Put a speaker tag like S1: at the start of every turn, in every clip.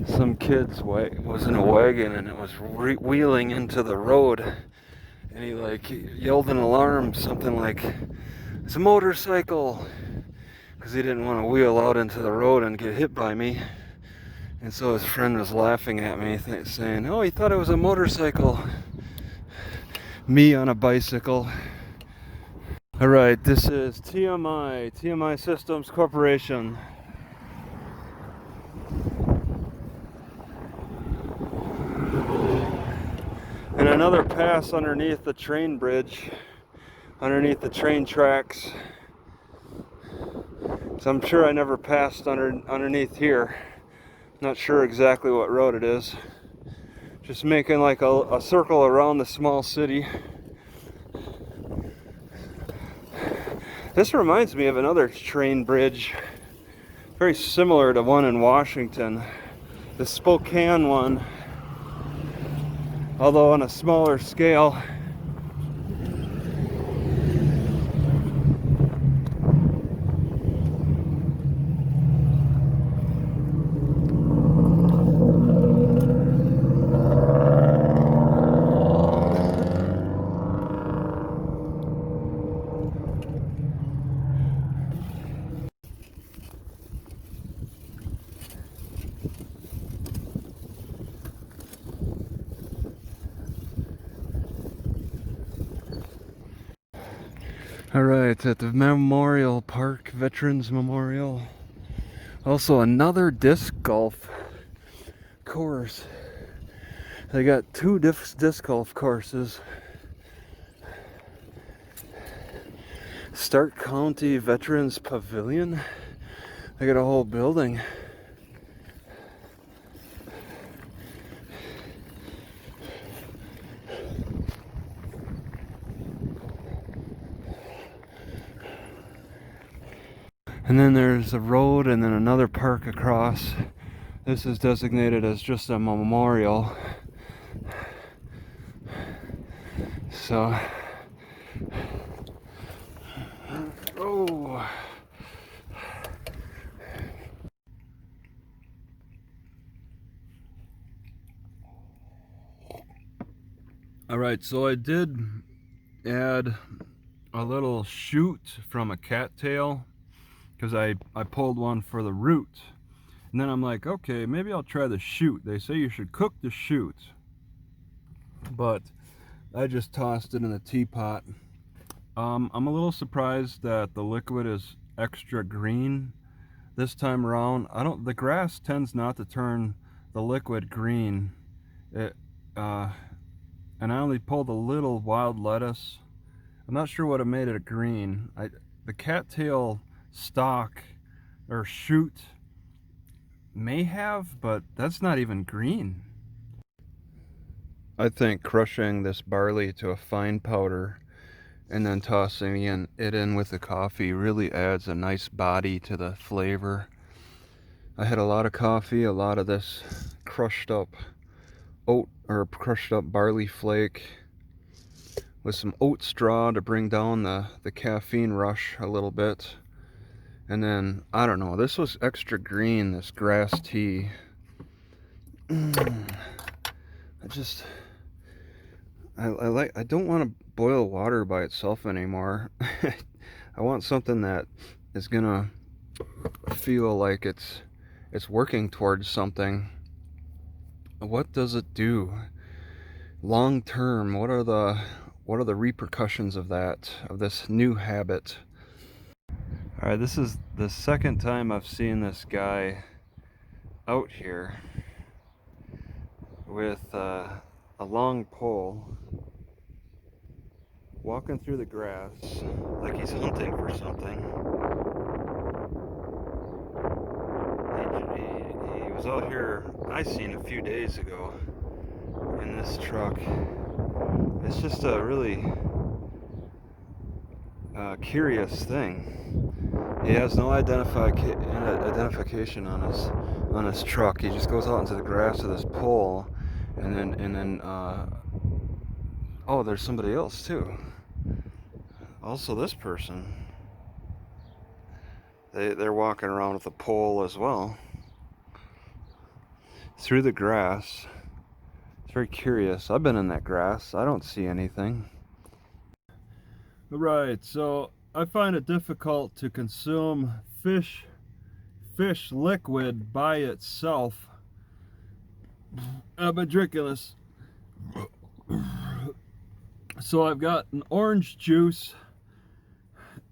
S1: some kid's was in a wagon and it was wheeling into the road, and he like yelled an alarm, something like, "It's a motorcycle," because he didn't want to wheel out into the road and get hit by me. And so his friend was laughing at me, saying, "Oh, he thought it was a motorcycle." Me on a bicycle. Alright, this is TMI Systems Corporation. And another pass underneath the train bridge, underneath the train tracks. So I'm sure I never passed underneath here. Not sure exactly what road it is. Just making like a circle around the small city. This reminds me of another train bridge, very similar to one in Washington, the Spokane one, although on a smaller scale. Alright, at the Memorial Park, Veterans Memorial. Also another disc golf course. They got two disc golf courses. Stark County Veterans Pavilion. They got a whole building. And then there's a road and then another park across. This is designated as just a memorial. So, oh. Alright, so I did add a little shoot from a cattail, because I pulled one for the root. And then I'm like, okay, maybe I'll try the shoot. They say you should cook the shoot, but I just tossed it in the teapot. I'm a little surprised that the liquid is extra green this time around. The grass tends not to turn the liquid green. And I only pulled a little wild lettuce. I'm not sure what made it green. The cattail stalk or shoot may have, but that's not even green. I think crushing this barley to a fine powder and then tossing it in with the coffee really adds a nice body to the flavor. I had a lot of coffee, a lot of this crushed up oat or crushed up barley flake with some oat straw to bring down the caffeine rush a little bit. And then, I don't know, this was extra green, this grass tea. I don't want to boil water by itself anymore. I want something that is gonna feel like it's working towards something. What does it do long term? What are the repercussions of this new habit? All right, this is the second time I've seen this guy out here with a long pole, walking through the grass like he's hunting for something. He was out here, I seen a few days ago in this truck. It's just a really curious thing. He has no identification on his truck. He just goes out into the grass with his pole, and then oh, there's somebody else too. Also, this person. They're walking around with a pole as well. through the grass. It's very curious. I've been in that grass. I don't see anything. Right, so I find it difficult to consume fish liquid by itself. I've been drinking this. So I've got an orange juice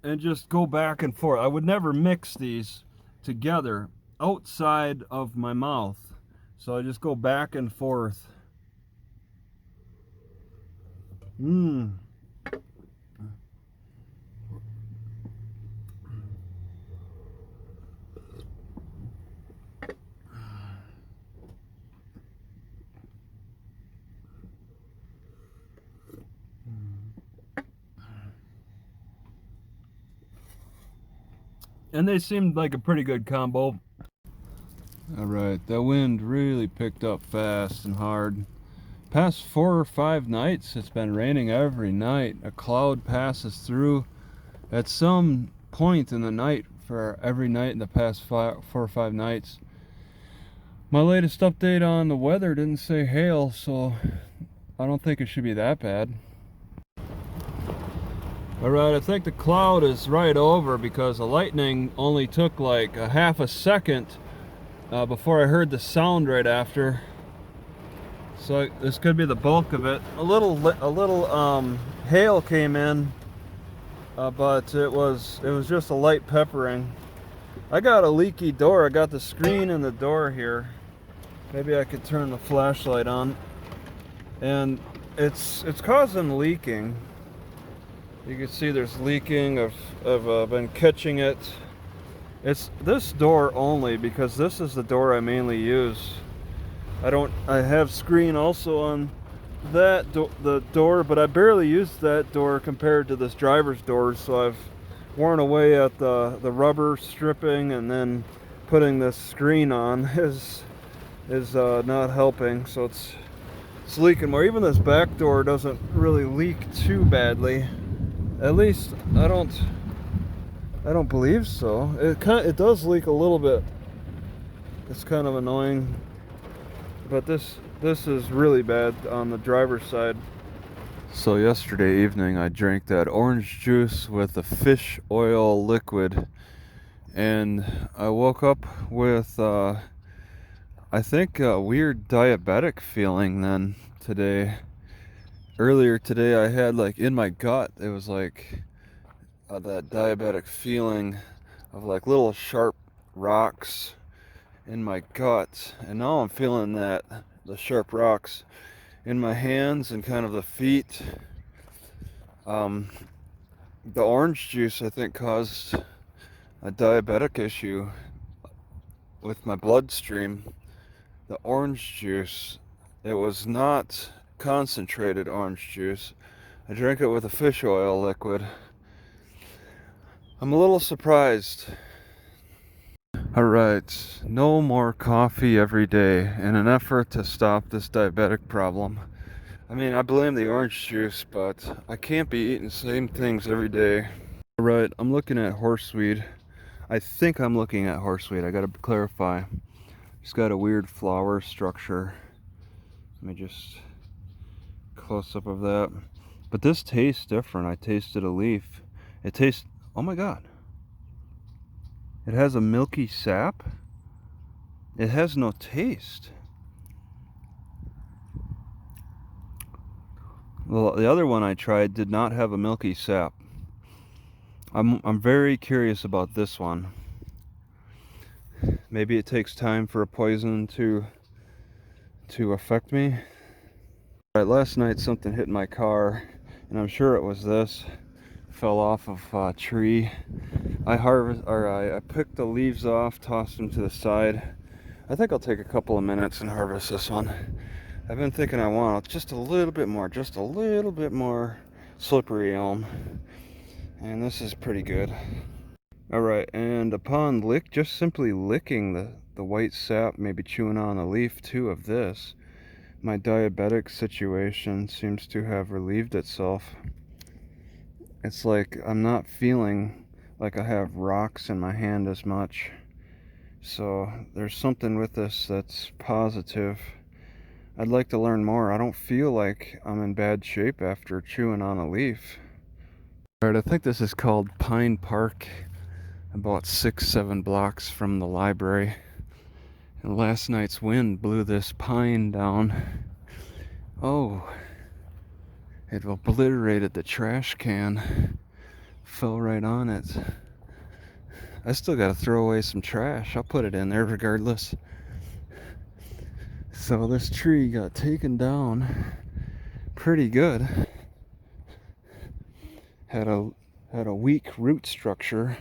S1: and just go back and forth. I would never mix these together outside of my mouth. So I just go back and forth. And they seemed like a pretty good combo. Alright, the wind really picked up fast and hard. Past 4 or 5 nights, it's been raining every night. A cloud passes through at some point in the night for every night in the past 4 or 5 nights. My latest update on the weather didn't say hail, so I don't think it should be that bad. Alright, I think the cloud is right over because the lightning only took like a half a second before I heard the sound right after. So this could be the bulk of it. A little hail came in, but it was just a light peppering. I got a leaky door. I got the screen in the door here. Maybe I could turn the flashlight on, and it's causing leaking. You can see there's leaking. I've been catching it. It's this door only because this is the door I mainly use. I have screen also on that the door, but I barely use that door compared to this driver's door. So I've worn away at the rubber stripping, and then putting this screen on is not helping. So it's leaking more. Even this back door doesn't really leak too badly. At least I don't believe so. It does leak a little bit. It's kind of annoying. But this is really bad on the driver's side. So yesterday evening I drank that orange juice with the fish oil liquid, and I woke up with I think a weird diabetic feeling then today. Earlier today I had like in my gut, it was like that diabetic feeling of like little sharp rocks in my gut, and now I'm feeling the sharp rocks in my hands and kind of the feet. The orange juice I think caused a diabetic issue with my bloodstream. The orange juice, it was not concentrated orange juice. I drank it with a fish oil liquid. I'm a little surprised. Alright, no more coffee every day in an effort to stop this diabetic problem. I mean, I blame the orange juice, but I can't be eating the same things every day. Alright, I'm looking at horseweed. I think I'm looking at horseweed. I gotta clarify. It's got a weird flower structure. Let me just close up of that. But this tastes different. I tasted a leaf. It tastes, oh my god. It has a milky sap. It has no taste. Well, the other one I tried did not have a milky sap. I'm very curious about this one. Maybe it takes time for a poison to affect me. Alright, last night something hit my car, and I'm sure it was this. Fell off of a tree. I picked the leaves off, tossed them to the side. I think I'll take a couple of minutes and harvest this one. I've been thinking I want just a little bit more slippery elm, and this is pretty good. Alright, and upon just simply licking the white sap, maybe chewing on a leaf too of this, my diabetic situation seems to have relieved itself. It's like I'm not feeling like I have rocks in my hand as much. So there's something with this that's positive. I'd like to learn more. I don't feel like I'm in bad shape after chewing on a leaf. Alright, I think this is called Pine Park, about 6-7 blocks from the library. And last night's wind blew this pine down. Oh, it obliterated the trash can. Fell right on it. I still gotta throw away some trash. I'll put it in there regardless. So this tree got taken down pretty good. Had a weak root structure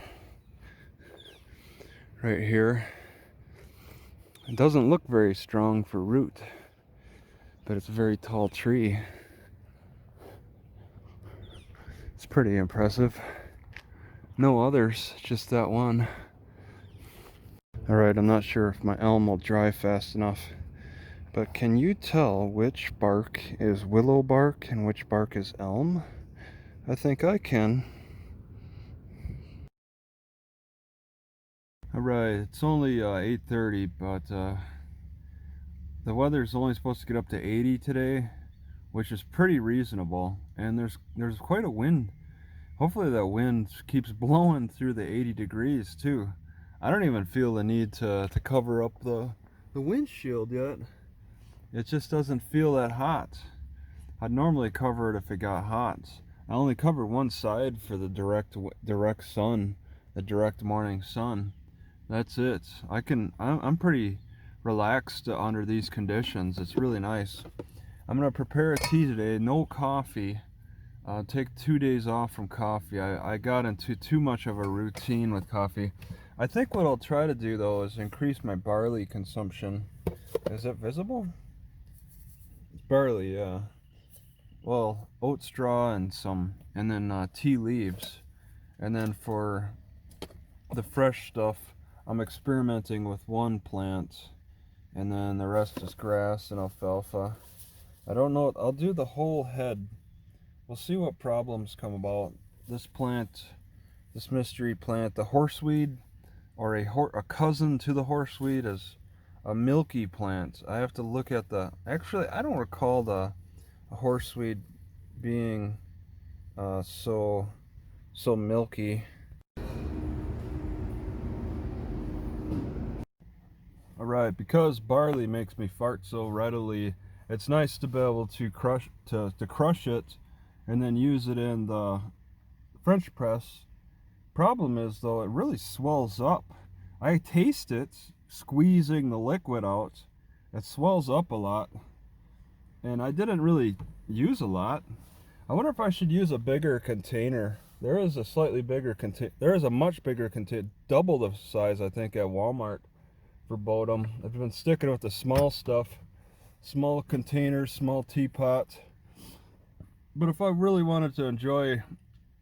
S1: right here. It doesn't look very strong for root, but it's a very tall tree. It's pretty impressive. No others, just that one. Alright, I'm not sure if my elm will dry fast enough, but can you tell which bark is willow bark and which bark is elm? I think I can. Alright, it's only 8:30, but the weather's only supposed to get up to 80 today, which is pretty reasonable, and there's quite a wind. Hopefully that wind keeps blowing through the 80 degrees too. I don't even feel the need to cover up the windshield yet. It just doesn't feel that hot. I'd normally cover it if it got hot. I only cover one side for the direct sun, the direct morning sun. That's it. I'm pretty relaxed under these conditions. It's really nice. I'm gonna prepare a tea today. No coffee. Take 2 days off from coffee. I got into too much of a routine with coffee. I think what I'll try to do though is increase my barley consumption. Is it visible? It's barley, yeah. Well, oat straw and then tea leaves. And then for the fresh stuff, I'm experimenting with one plant, and then the rest is grass and alfalfa. I don't know. I'll do the whole head. We'll see what problems come about. This plant, this mystery plant, the horseweed, or a cousin to the horseweed, is a milky plant. I have to look at actually, I don't recall the horseweed being so milky. Alright, because barley makes me fart so readily, it's nice to be able to crush it and then use it in the French press. Problem is though, it really swells up. I taste it squeezing the liquid out. It swells up a lot, and I didn't really use a lot. I wonder if I should use a bigger container. There is a slightly bigger container. There is a much bigger container, double the size I think at Walmart for Bodum. I've been sticking with the small stuff, small containers, small teapot. But if I really wanted to enjoy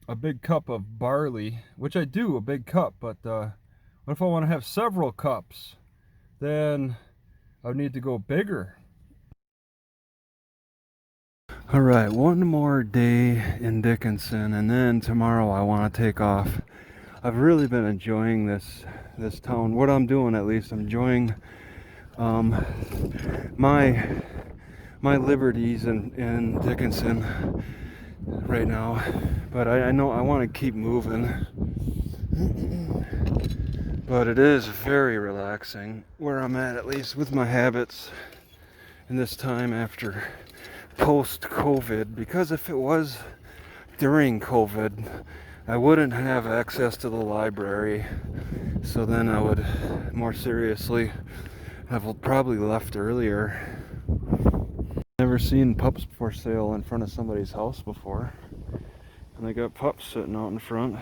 S1: a big cup of barley, which I do, a big cup, but what if I want to have several cups? Then I would need to go bigger. Alright, one more day in Dickinson, and then tomorrow I want to take off. I've really been enjoying this town. What I'm doing, at least, I'm enjoying my liberties in Dickinson right now. But I know I want to keep moving. But it is very relaxing where I'm at least with my habits in this time after post-COVID, because if it was during COVID, I wouldn't have access to the library, so then I would more seriously have probably left earlier. Never seen pups for sale in front of somebody's house before, and they got pups sitting out in front.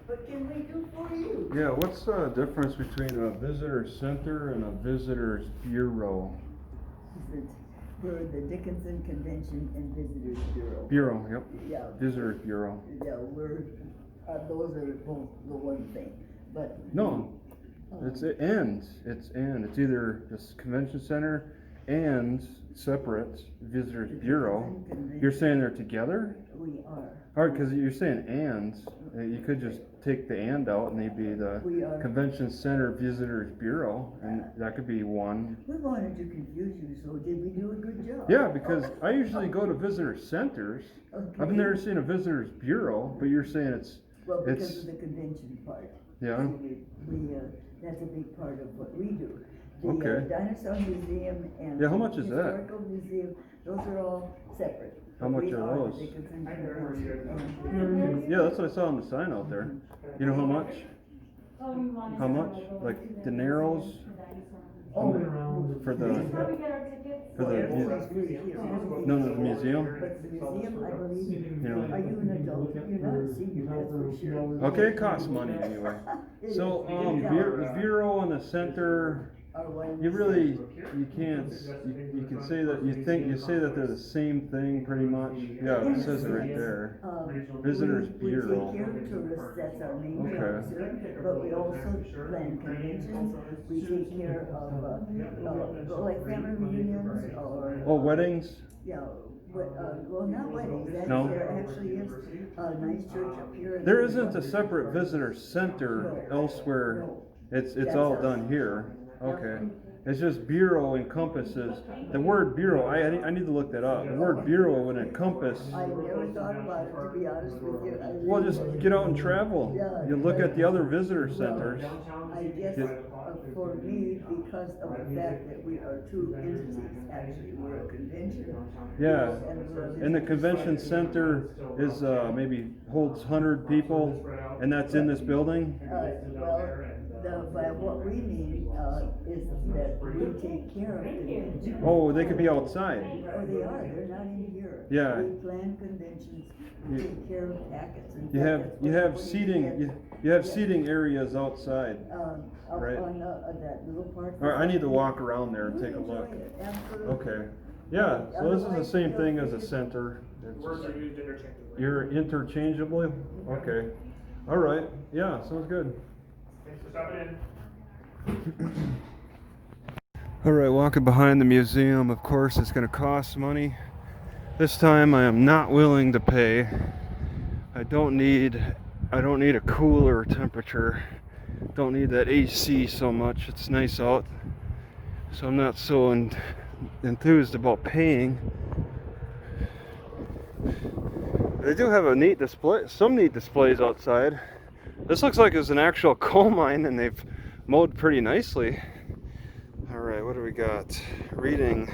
S2: What can we do for you?
S1: Yeah, what's the difference between a visitor center and a visitor's bureau?
S2: For the Dickinson Convention and Visitors Bureau.
S1: Bureau, yep.
S2: Yeah.
S1: Visitors Bureau.
S2: Yeah, those are both the one thing, but.
S1: No, it's either this convention center and separate Visitors Bureau. You're saying they're together?
S2: We are.
S1: All right, because you're saying and. You could just take the and out and they'd be the Convention Center Visitors Bureau, and that could be one.
S2: We wanted to confuse you, so did we do a good job?
S1: Yeah, because I usually go to visitor centers.
S2: Okay.
S1: I've never seen a Visitors Bureau, but you're saying it's.
S2: Well, because of the convention part.
S1: Yeah.
S2: So that's a big part of what we do. The
S1: Okay.
S2: Dinosaur Museum and
S1: Yeah, how much
S2: the
S1: is that?
S2: Historical Museum, those are all separate.
S1: How much
S2: We
S1: are
S2: the
S1: those?
S2: Dickinson Convention and-
S1: Yeah, that's what I saw on the sign out there. You know how much? How much? Like dineros
S2: Oh,
S1: for the
S2: everything's free here.
S1: no, the museum?
S2: But the museum, I believe,
S1: You know.
S2: are you an adult? You're not a senior, that's for sure.
S1: Okay, it costs money anyway. So the bureau and the center,
S2: Are one
S1: you really you can't you can say that you say that they're the same thing pretty much. Yeah, it says it right there. Visitors Bureau.
S2: We take care of tourists, that's our main
S1: Okay.
S2: concern, but we also plan conventions, we take care of, like family reunions, or,
S1: Oh, weddings?
S2: yeah, well, not weddings,
S1: No.
S2: there actually is a nice church up here.
S1: There isn't a separate visitor center elsewhere. It's all done here. Okay. It's just bureau encompasses, the word bureau, I need to look that up. The word bureau would encompass,
S2: I never thought about it, to be honest with you.
S1: well, just get out and travel. You look at the other visitor centers.
S2: I guess for me, because of the fact that we are two entities, actually, we're a convention.
S1: Yeah.
S2: And we're a
S1: And the
S2: business.
S1: convention center is, maybe holds 100 people, and that's in this building?
S2: By what we mean, is that we take care of conventions.
S1: Oh, they could be outside.
S2: Oh, they are, they're not in here.
S1: Yeah.
S2: We plan conventions, we take care of packets. In
S1: You
S2: fact,
S1: have,
S2: that's
S1: you
S2: what
S1: have
S2: we
S1: seating,
S2: did,
S1: you have seating areas outside.
S2: Up
S1: right.
S2: on, that little part.
S1: All right, I need to walk around there and
S2: You'll
S1: take a look.
S2: enjoy it, absolutely.
S1: Okay. Yeah, so this is the same thing as a center.
S3: Words are used interchangeably.
S1: You're interchangeably? Okay. All right. Yeah, sounds good.
S3: Thanks for stopping in.
S1: All right, walking behind the museum, of course, it's going to cost money. This time I am not willing to pay. I don't need a cooler temperature. Don't need that AC so much. It's nice out. So I'm not so enthused about paying. They do have a neat display, some neat displays outside. This looks like it's an actual coal mine and they've mowed pretty nicely. All right, what do we got? Reading.